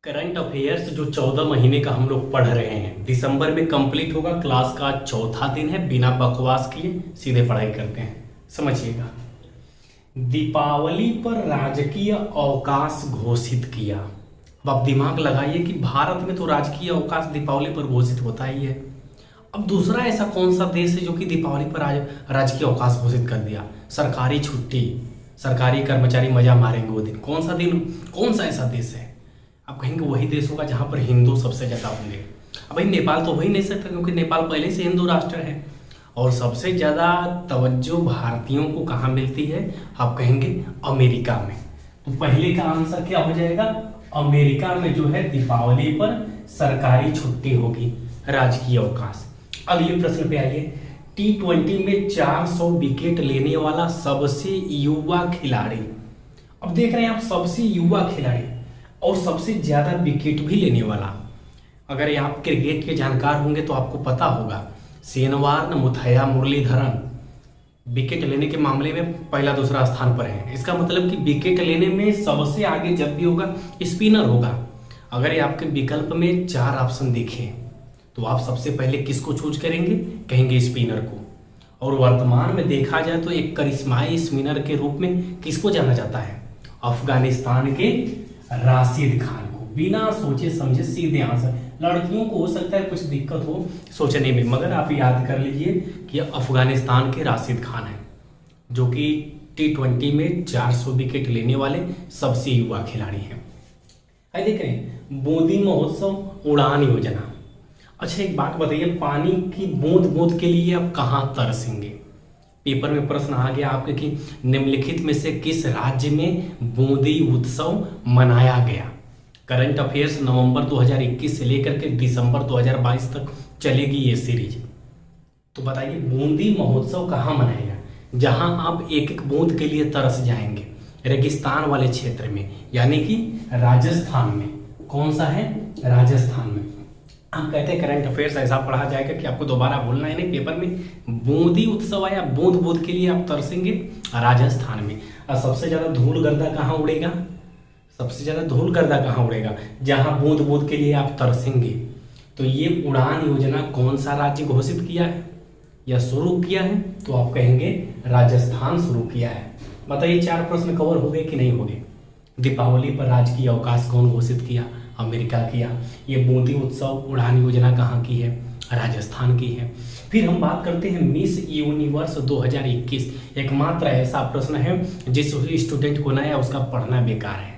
Current affairs जो 14 महीने का हम लोग पढ़ रहे हैं, दिसंबर में कंप्लीट होगा। क्लास का चौथा दिन है। बिना बकवास किए सीधे पढ़ाई करते हैं, समझिएगा। दीपावली पर राजकीय अवकाश घोषित किया। अब आप दिमाग लगाइए कि भारत में तो राजकीय अवकाश दीपावली पर घोषित होता ही है। अब दूसरा ऐसा कौन सा देश है जो कि दीपावली पर आज राजकीय अवकाश घोषित कर दिया? सरकारी छुट्टी, सरकारी कर्मचारी मजा मारेंगे वो दिन। कौन सा दिन, कौन सा ऐसा देश है? आप कहेंगे वही देश होगा जहाँ पर हिंदू सबसे ज़्यादा होंगे। अब भाई नेपाल तो हो ही नहीं सकता, क्योंकि नेपाल पहले से हिंदू राष्ट्र है। और सबसे ज़्यादा तवज्जो भारतीयों को कहाँ मिलती है? आप कहेंगे अमेरिका में। तो पहले का आंसर क्या हो जाएगा? अमेरिका में जो है दीपावली पर सरकारी छुट्टी होगी, राजकीय अवकाश। अगले प्रश्न पे आइए। T20 में 400 विकेट लेने वाला सबसे युवा खिलाड़ी। अब देख रहे हैं आप, सबसे युवा खिलाड़ी और सबसे ज्यादा विकेट भी लेने वाला। अगर आप क्रिकेट के जानकार होंगे तो आपको पता होगा, सेनवार मुथैया मुरलीधरन विकेट लेने के मामले में पहला दूसरा स्थान पर है। इसका मतलब कि विकेट लेने में सबसे आगे जब भी होगा स्पिनर होगा। अगर ये आपके विकल्प में 4 ऑप्शन दिखे तो आप सबसे पहले किसको चूज करेंगे? कहेंगे स्पिनर को। और वर्तमान में देखा जाए तो एक करिश्माई स्पिनर के रूप में किसको जाना जाता है? अफगानिस्तान के राशिद खान को। बिना सोचे समझे सीधे आंसर। लड़कियों को हो सकता है कुछ दिक्कत हो सोचने में, मगर आप याद कर लीजिए कि अफगानिस्तान के राशिद खान हैं, जो कि T20 में 400 विकेट लेने वाले सबसे युवा खिलाड़ी हैं। आइए देख रहे हैं बूंदी महोत्सव उड़ान योजना। अच्छा एक बात बताइए, पानी की बूंद बूंद के लिए आप कहाँ तरसेंगे? पेपर में प्रश्न आ गया आपके कि निम्नलिखित में से किस राज्य में बूंदी उत्सव मनाया गया? करंट अफेयर्स नवंबर 2021 से लेकर के दिसंबर 2022 तक चलेगी ये सीरीज। तो बताइए बूंदी महोत्सव कहाँ मनाएगा? जहां आप एक एक बूंद के लिए तरस जाएंगे, रेगिस्तान वाले क्षेत्र में, यानी कि राजस्थान में। कौन सा है? राजस्थान में। हम कहते हैं करंट अफेयर्स ऐसा पढ़ा जाएगा कि आपको दोबारा बोलना है नहीं। पेपर में बूंदी उत्सव आया, बूंद बूंद के लिए आप तरसेंगे राजस्थान में। और सबसे ज्यादा धूल गर्दा कहाँ उड़ेगा? सबसे ज्यादा धूल गर्दा कहाँ उड़ेगा? जहां बूंद बूंद के लिए आप तरसेंगे। तो ये उड़ान योजना कौन सा राज्य घोषित किया है या शुरू किया है? तो आप कहेंगे राजस्थान शुरू किया है। बताइए 4 प्रश्न कवर हो गए कि नहीं हो गए? दीपावली पर राजकीय अवकाश कौन घोषित किया? अमेरिका किया। ये बूंदी उत्सव उड़ान योजना कहाँ की है? राजस्थान की है। फिर हम बात करते हैं मिस यूनिवर्स 2021। एकमात्र ऐसा प्रश्न है जिस स्टूडेंट को नया उसका पढ़ना बेकार है।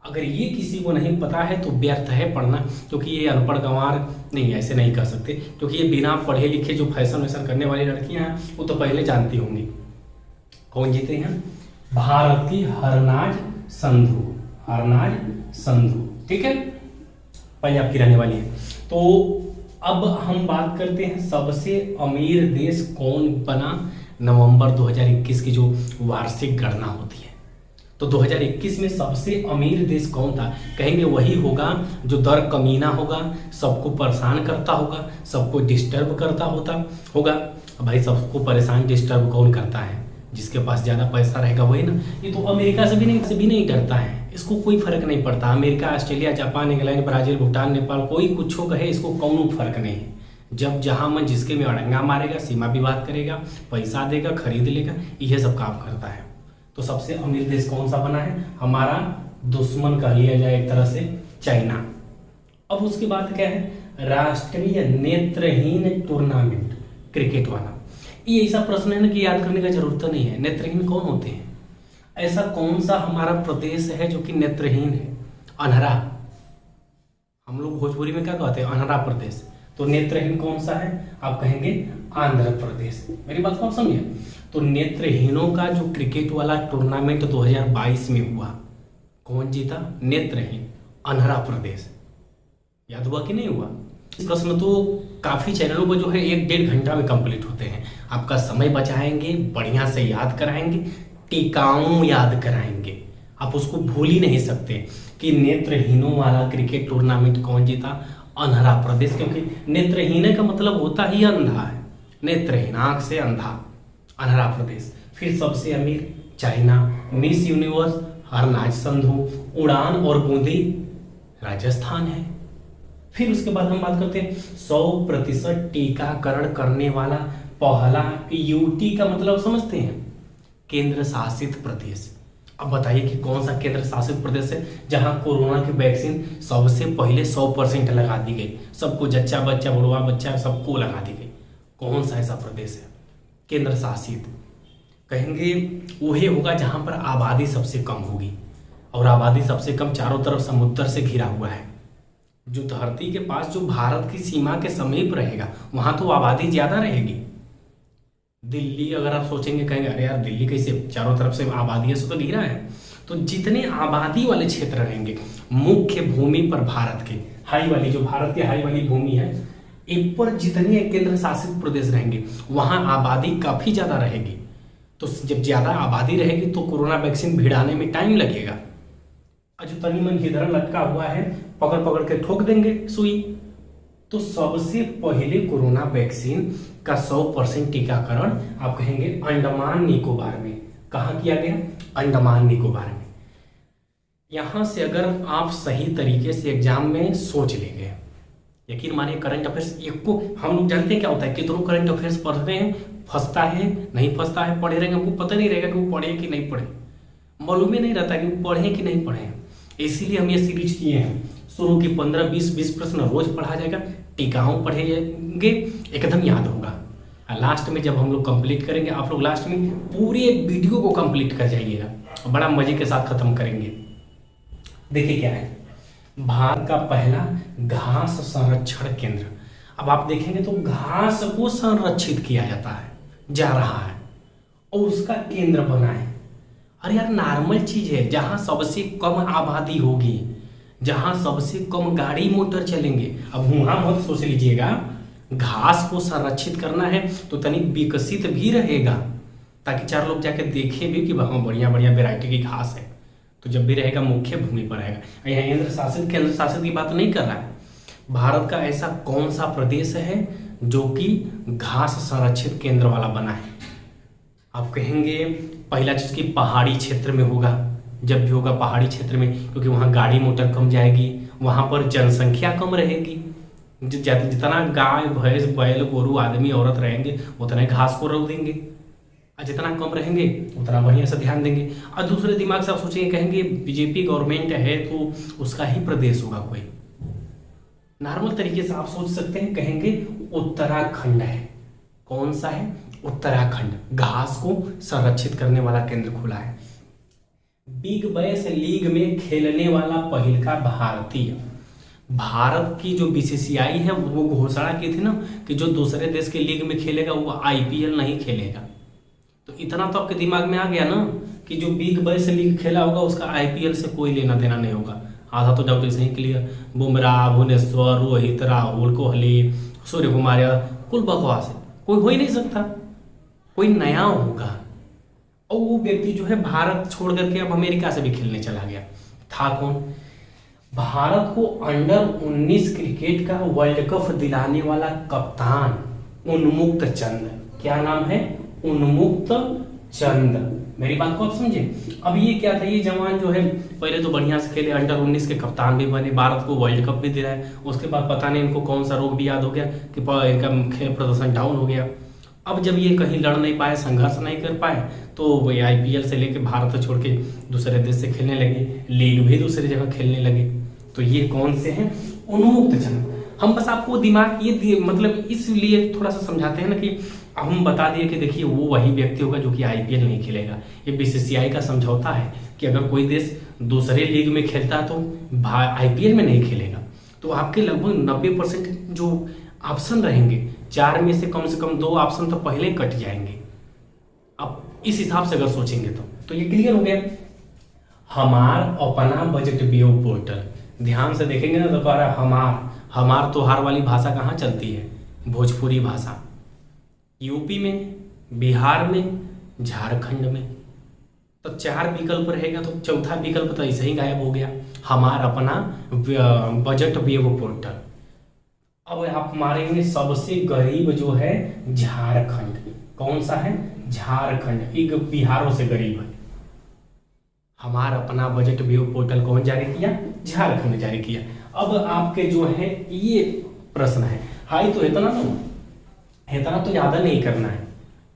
अगर ये किसी को नहीं पता है तो व्यर्थ है पढ़ना, क्योंकि ये अनपढ़ गंवार नहीं, ऐसे नहीं कर सकते, क्योंकि ये बिना पढ़े लिखे जो फैशन वैशन करने वाली लड़कियां हैं वो तो पहले जानती होंगी। कौन जीते हैं? भारती हरनाज संधू। हरनाज संधू, ठीक है, पंजाब की रहने वाली है। तो अब हम बात करते हैं सबसे अमीर देश कौन बना नवंबर 2021 की जो वार्षिक गणना होती है। तो 2021 में सबसे अमीर देश कौन था? कहेंगे वही होगा जो दर कमीना होगा, सबको परेशान करता होगा, सबको डिस्टर्ब करता होगा। भाई सबको परेशान डिस्टर्ब कौन करता है? जिसके पास ज़्यादा पैसा रहेगा वही ना। ये तो अमेरिका से भी नहीं डरता है, इसको कोई फर्क नहीं पड़ता। America, Australia, Japan, England, Brazil, Bhutan, Nepal, कोई कुछ कहे इसको कौन फर्क नहीं है। जब जहाँ मन जिसके में अड़ंगा मारेगा, सीमा विवाद करेगा, पैसा देगा, खरीद लेगा, यह सब काम करता है। तो सबसे अमीर देश कौन सा बना है? हमारा दुश्मन कह लिया जाए एक तरह से, चाइना। अब उसके बाद क्या है? राष्ट्रीय नेत्रहीन टूर्नामेंट क्रिकेट वाला। ये ऐसा प्रश्न है ना कि याद करने का जरूरत नहीं है। नेत्रहीन कौन होते हैं? ऐसा कौन सा हमारा प्रदेश है जो कि नेत्रहीन है? अनहरा। हम लोग भोजपुरी में क्या कहते हैं? अनहरा प्रदेश। तो नेत्रहीन कौन सा है? आप कहेंगे आंध्र प्रदेश। मेरी बात को आप समझिए। तो नेत्रहीनों का जो क्रिकेट वाला टूर्नामेंट 2022 में हुआ, कौन जीता? नेत्रहीन, अनहरा प्रदेश। याद हुआ कि नहीं हुआ? प्रश्न तो काफी चैनलों पर जो है 1-1.5 घंटा में कंप्लीट होते हैं। आपका समय बचाएंगे, बढ़िया से याद कराएंगे, टिकाऊ याद कराएंगे। आप उसको भूल ही नहीं सकते कि नेत्रहीनों वाला क्रिकेट टूर्नामेंट कौन जीता? अनहरा प्रदेश। क्योंकि नेत्रहीन का मतलब होता ही अंधा है। नेत्रहीन, आंख से अंधा, अनहरा प्रदेश। फिर सबसे अमीर China, miss universe Harnaaz Sandhu, उड़ान और बूंदी राजस्थान है। फिर उसके बाद हम बात करते हैं 100% टीकाकरण करने वाला पहला यूटी का मतलब समझते हैं, केंद्र शासित प्रदेश। अब बताइए कि कौन सा केंद्र शासित प्रदेश है जहां कोरोना की वैक्सीन सबसे पहले 100% लगा दी गई, सबको, जच्चा बच्चा बुढ़वा बच्चा सबको लगा दी गई। कौन सा ऐसा प्रदेश है केंद्र शासित? कहेंगे वही होगा जहां पर आबादी सबसे कम होगी, और आबादी सबसे कम चारों तरफ समुद्र से घिरा हुआ है। जो धरती के पास, जो भारत की सीमा के समीप रहेगा, वहां तो आबादी ज्यादा रहेगी। दिल्ली अगर आप सोचेंगे, कहेंगे अरे यार दिल्ली कैसे, चारों तरफ से आबादी से तो घिरा है। तो जितने आबादी वाले क्षेत्र रहेंगे मुख्य भूमि पर, भारत के हाई वाली, जो भारत की हाई वाली भूमि है, इन पर जितने केंद्र शासित प्रदेश रहेंगे वहां आबादी काफी ज्यादा रहेगी। तो जब ज्यादा आबादी रहेगी तो कोरोना वैक्सीन भिड़ाने में टाइम लगेगा। जो तनी मन इधर लटका हुआ है पकड़ पकड़ के ठोक देंगे सुई। तो सबसे पहले कोरोना वैक्सीन का 100% टीकाकरण आप कहेंगे अंडमान निकोबार में। कहाँ किया गया? अंडमान निकोबार में। यहां से अगर आप सही तरीके से एग्जाम में सोच लेंगे, यकीन मानिए करंट अफेयर्स एक को हम लोग जानते हैं क्या होता है, कितनों करंट अफेयर्स पढ़ रहे हैं, फंसता है नहीं फंसता है, पढ़े रहेंगे, हमको पता नहीं रहेगा कि वो पढ़े कि नहीं पढ़े, मालूम ही नहीं रहता कि वो पढ़े कि नहीं पढ़े। इसीलिए हम ये सीरीज किए हैं। शुरू की 15-20 प्रश्न रोज पढ़ा जाएगा, टीकाओं पढ़े जाएंगे, एकदम याद होगा। लास्ट में जब हम लोग कंप्लीट करेंगे, आप लोग लास्ट में पूरे वीडियो को कंप्लीट कर जाइएगा और बड़ा मजे के साथ खत्म करेंगे। देखिए क्या है, भारत का पहला घास संरक्षण केंद्र। अब आप देखेंगे तो घास को संरक्षित किया जाता है, जा रहा है, और उसका केंद्र बना है। अरे यार नॉर्मल चीज है, जहां सबसे कम आबादी होगी, जहां सबसे कम गाड़ी मोटर चलेंगे। अब वहां मत सोच लीजिएगा, घास को संरक्षित करना है तो तनिक विकसित भी रहेगा, ताकि चार लोग जाके देखें भी कि वहां बढ़िया बढ़िया वेराइटी की घास है। तो जब भी रहेगा मुख्य भूमि पर रहेगा। यहाँ केंद्र शासित की बात नहीं कर रहा है। भारत का ऐसा कौन सा प्रदेश है जो कि घास संरक्षित केंद्र वाला बना है? आप कहेंगे पहला चीज की पहाड़ी क्षेत्र में होगा। जब भी होगा पहाड़ी क्षेत्र में, क्योंकि वहाँ गाड़ी मोटर कम जाएगी, वहाँ पर जनसंख्या कम रहेगी। जितना गाय भैंस बैल गोरू आदमी औरत रहेंगे उतना घास को रोक देंगे, और जितना कम रहेंगे उतना बढ़िया से ध्यान देंगे। और दूसरे दिमाग से आप सोचेंगे, कहेंगे बीजेपी गवर्नमेंट है तो उसका ही प्रदेश होगा कोई। नॉर्मल तरीके से आप सोच सकते हैं, कहेंगे उत्तराखंड है। कौन सा है? उत्तराखंड। घास को संरक्षित करने वाला केंद्र खुला है। बिग बैश लीग में खेलने वाला पहल का भारतीय। भारत की जो बीसीसीआई है वो घोषणा की थी ना कि जो दूसरे देश के लीग में खेलेगा वो आईपीएल नहीं खेलेगा। तो इतना तो आपके दिमाग में आ गया ना कि जो बिग बैश लीग खेला होगा उसका आईपीएल से कोई लेना देना नहीं होगा। आधा तो डाउट ऐसे ही क्लियर। बुमराह, भुवनेश्वर, रोहित, राहुल, कोहली, सूर्य कुमार यादव, कुल बकवास है, कोई हो ही नहीं सकता। कोई नया होगा। और वो व्यक्ति जो है भारत छोड़ करके अब अमेरिका से भी खेलने चला गया। था कौन? भारत को अंडर 19 क्रिकेट का वर्ल्ड कप दिलाने वाला कप्तान उन्मुक्त चंद। क्या नाम है? उन्मुक्त चंद। मेरी बात को आप समझे। अब ये क्या था, ये जवान जो है पहले तो बढ़िया से खेले, अंडर 19 के कप्तान भी बने, भारत को वर्ल्ड कप भी दिलाए। उसके बाद पता नहीं इनको कौन सा रोग भी याद हो गया कि इनका खेल प्रदर्शन डाउन हो गया। अब जब ये कहीं लड़ नहीं पाए, संघर्ष नहीं कर पाए, तो वो आईपीएल से लेके भारत छोड़ के दूसरे देश से खेलने लगे, लीग भी दूसरी जगह खेलने लगे। तो ये कौन से हैं? उन्मुक्त चंद। हम बस आपको दिमाग ये मतलब इसलिए थोड़ा सा समझाते हैं ना कि हम बता दिए कि देखिए वो वही व्यक्ति होगा जो कि आईपीएल नहीं खेलेगा। ये बीसीसीआई का समझौता है कि अगर कोई देश दूसरे लीग में खेलता है तो आईपीएल में नहीं खेलेगा। तो आपके लगभग 90% जो ऑप्शन रहेंगे, 4 में से कम 2 ऑप्शन तो पहले ही कट जाएंगे। अब इस हिसाब से अगर सोचेंगे तो ये क्लियर हो गया। हमार अपना बजट व्यू पोर्टल, ध्यान से देखेंगे ना तो कह रहा है हमार तोहार वाली भाषा कहाँ चलती है? भोजपुरी भाषा। यूपी में, बिहार में, झारखंड में। तो 4 विकल्प रहेगा तो चौथा विकल्प तो ऐसे ही गायब हो गया। हमार अपना बजट व्यू पोर्टल। अब आप मारेंगे सबसे गरीब जो है झारखंड। कौन सा है? झारखंड। एक बिहारों से गरीब है। हमारा अपना बजट व्यू पोर्टल कौन जारी किया? झारखंड जारी किया। अब आपके जो है ये प्रश्न है, हाई तो इतना तो ज़्यादा नहीं करना है,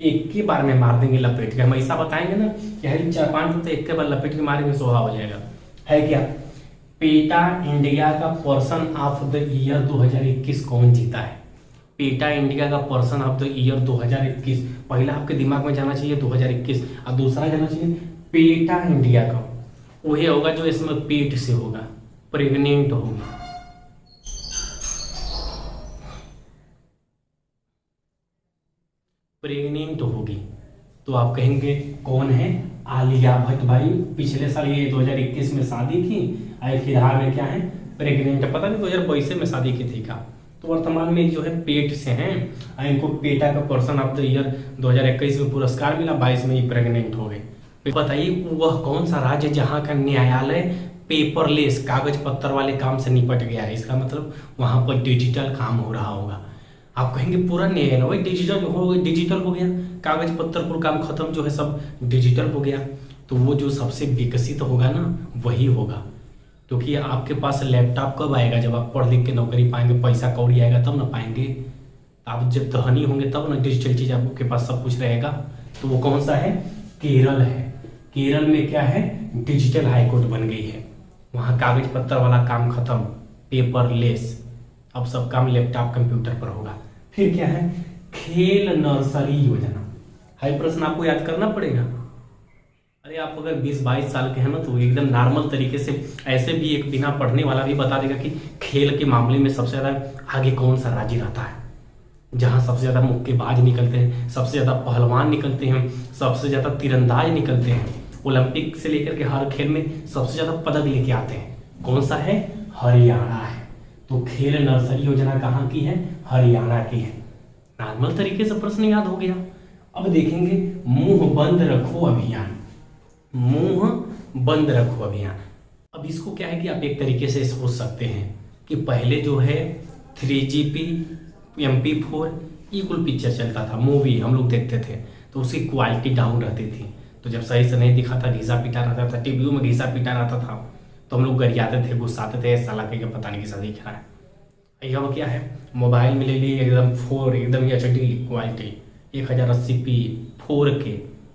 एक के बार में मार देंगे लपेट के। हम ऐसा बताएंगे ना कि हरी 4-5 तो एक के बार लपेट के मारेंगे, सोहा हो जाएगा। है क्या? पेटा इंडिया का पर्सन ऑफ द ईयर 2021 कौन जीता है? पेटा इंडिया का पर्सन ऑफ द ईयर 2021, पहला आपके दिमाग में जाना चाहिए 2021 और दूसरा जाना चाहिए पेटा इंडिया का। वही होगा जो इसमें पेट से होगा, प्रेग्नेंट होगी। प्रेग्नेंट होगी तो आप कहेंगे कौन है? आलिया भट्ट भाई। पिछले साल ये 2021 में शादी की, आई फिलहाल में क्या है? प्रेग्नेंट। पता नहीं 2022 में शादी की थी का, तो वर्तमान में जो है पेट से हैं। इनको पेटा का पर्सन ऑफ द ईयर 2021 में पुरस्कार मिला, 22 में ही प्रेग्नेंट हो गए। बताइए वह कौन सा राज्य जहाँ का न्यायालय पेपरलेस कागज पत्तर वाले काम से निपट गया है? इसका मतलब वहाँ पर डिजिटल काम हो रहा होगा। आप कहेंगे पूरा न्यायालय वही डिजिटल हो गया, कागज पत्तर पर काम खत्म, जो है सब डिजिटल हो गया। तो वो जो सबसे विकसित होगा ना वही होगा, क्योंकि आपके पास लैपटॉप कब आएगा? जब आप पढ़ लिख के नौकरी पाएंगे, पैसा कौड़ी आएगा तब ना पाएंगे। आप जब धनी होंगे तब ना डिजिटल चीज आपके पास सब कुछ रहेगा। तो वो कौन सा है? केरल है। केरल में क्या है? डिजिटल हाईकोर्ट बन गई है। वहाँ कागज पत्तर वाला काम खत्म, पेपरलेस, अब सब काम लैपटॉप कंप्यूटर पर होगा। फिर क्या है? खेल नर्सरी योजना। हाई प्रश्न आपको याद करना पड़ेगा। अरे आप अगर 20-22 साल के हैं ना तो एकदम नॉर्मल तरीके से ऐसे भी एक बिना पढ़ने वाला भी बता देगा कि खेल के मामले में सबसे ज़्यादा आगे कौन सा राज्य रहता है, जहाँ सबसे ज़्यादा मुक्केबाज निकलते हैं, सबसे ज़्यादा पहलवान निकलते हैं, सबसे ज़्यादा तीरंदाज निकलते हैं, ओलंपिक से लेकर के हर खेल में सबसे ज़्यादा पदक लेके आते हैं। कौन सा है? हरियाणा है। तो खेल नर्सरी योजना कहाँ की है? हरियाणा की है। नॉर्मल तरीके से प्रश्न याद हो गया। अब देखेंगे मुंह बंद रखो अभियान। मुंह बंद रखो अभियान। अब इसको क्या है कि आप एक तरीके से सोच सकते हैं कि पहले जो है 3GP MP4 इक्वल पिक्चर चलता था, मूवी हम लोग देखते थे, तो उसकी क्वालिटी डाउन रहती थी। तो जब सही से नहीं दिखा था, घिसा पीटा रहता था, टीवी में घिसा पीटा रहता था, तो हम लोग गरियाते थे, गुस्साते थे, साला के पता नहीं कैसा दिख रहा है। यह क्या है? मोबाइल में ले लिए एकदम एकदम HD क्वालिटी 1080p 4K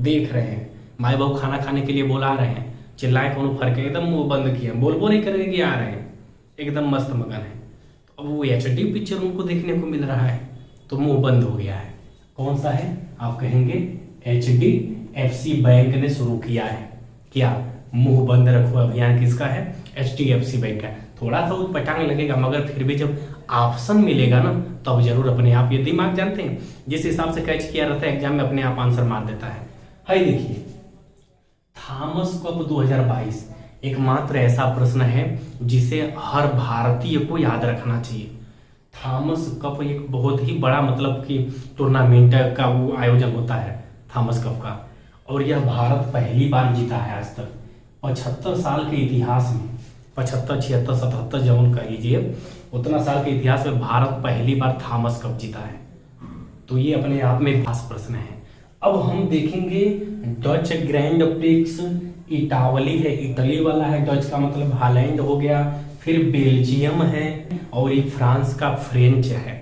देख रहे हैं, माए बाबू खाना खाने के लिए बुला रहे हैं, चिल्लाए कौन फर्क है, एकदम मुंह बंद किया, बोल नहीं करेंगे कि आ रहे हैं, एकदम मस्त मगन है। तो अब वो HD पिक्चर उनको देखने को मिल रहा है, तो मुंह बंद हो गया है। कौन सा है? आप कहेंगे HDFC बैंक ने शुरू किया है। क्या? मुंह बंद रखो अभियान किसका है? HDFC बैंक का। थोड़ा सा उटपटांग लगेगा, मगर फिर भी जब ऑप्शन मिलेगा ना तब जरूर अपने आप, ये दिमाग जानते हैं जिस हिसाब से कैच किया रहता है एग्जाम में अपने आप आंसर मार देता है। हाय देखिए, थॉमस कप 2022 एकमात्र ऐसा प्रश्न है जिसे हर भारतीय को याद रखना चाहिए। थॉमस कप एक बहुत ही बड़ा मतलब कि टूर्नामेंट का वो आयोजन होता है थॉमस कप का, और यह भारत पहली बार जीता है आज तक 75 साल के इतिहास में। 75, 76, 77 जौन कह लीजिए, उतना साल के इतिहास में भारत पहली बार थॉमस कप जीता है। तो ये अपने आप में खास प्रश्न है। अब हम देखेंगे डच ग्रैंड प्रिक्स इटावली है, इटली वाला है, डच का मतलब हॉलैंड हो गया, फिर बेल्जियम है, और ये फ्रांस का फ्रेंच है।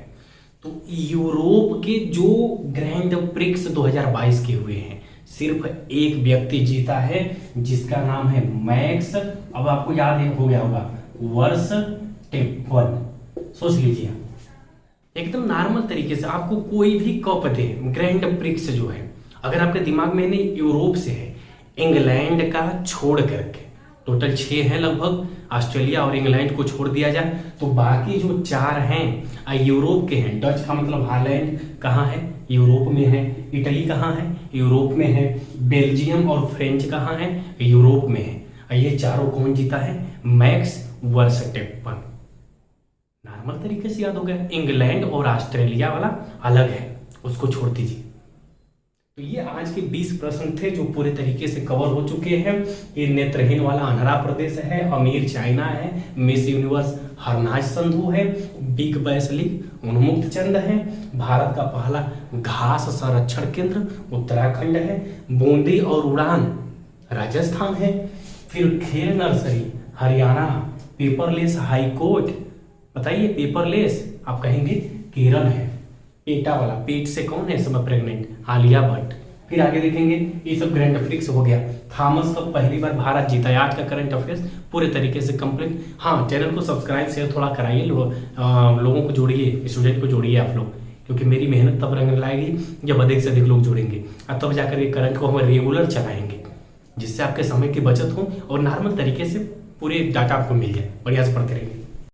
तो यूरोप के जो ग्रैंड प्रिक्स 2022 के हुए हैं, सिर्फ एक व्यक्ति जीता है जिसका नाम है मैक्स, अब आपको याद हो गया होगा, वर्स्टेपन। सोच लीजिए, एकदम नॉर्मल तरीके से आपको कोई भी कप दे, ग्रैंड प्रिक्स जो है, अगर आपके दिमाग में नहीं यूरोप से है, इंग्लैंड का छोड़ करके टोटल 6 हैं लगभग, ऑस्ट्रेलिया और इंग्लैंड को छोड़ दिया जाए तो बाकी जो 4 हैं यूरोप के हैं। डच का मतलब हॉलैंड कहाँ है? यूरोप में है। इटली कहाँ है? यूरोप में है। बेल्जियम और फ्रेंच कहाँ है? यूरोप में है। ये चारों कौन जीता है? Max Verstappen. नॉर्मल तरीके से याद हो गया। इंग्लैंड और ऑस्ट्रेलिया वाला अलग है, उसको छोड़ दीजिए। तो ये आज के 20 प्रश्न थे जो पूरे तरीके से कवर हो चुके हैं। ये नेत्रहीन वाला आंध्र प्रदेश है, अमीर चाइना है, मिस यूनिवर्स हरनाज संधू है, बिग बैश लीग उन्मुक्त चंद है, भारत का पहला घास संरक्षण केंद्र उत्तराखंड है, बूंदी और उड़ान राजस्थान है, फिर Kher nursery Haryana. Paperless high court, बताइए पेपरलेस आप कहेंगे केरल है। पेटा वाला, पेट से कौन है इस समय प्रेग्नेंट, आलिया भट्ट। फिर आगे देखेंगे, ये सब ग्रैंड अफ्रीक्स हो गया। थॉमस कब पहली बार भारत जीता है, आज का करंट अफेयर्स पूरे तरीके से कंप्लीट। हाँ, चैनल को सब्सक्राइब शेयर थोड़ा कराइए, लोगों को जोड़िए, स्टूडेंट को जोड़िए आप लोग, क्योंकि मेरी मेहनत तब रंग लाएगी जब अधिक से अधिक लोग जुड़ेंगे, और तब जाकर ये करंट को हम रेगुलर चलाएंगे, जिससे आपके समय की बचत हो और नॉर्मल तरीके से पूरे डाटा आपको मिल जाए। बढ़िया से पढ़ते रहिए।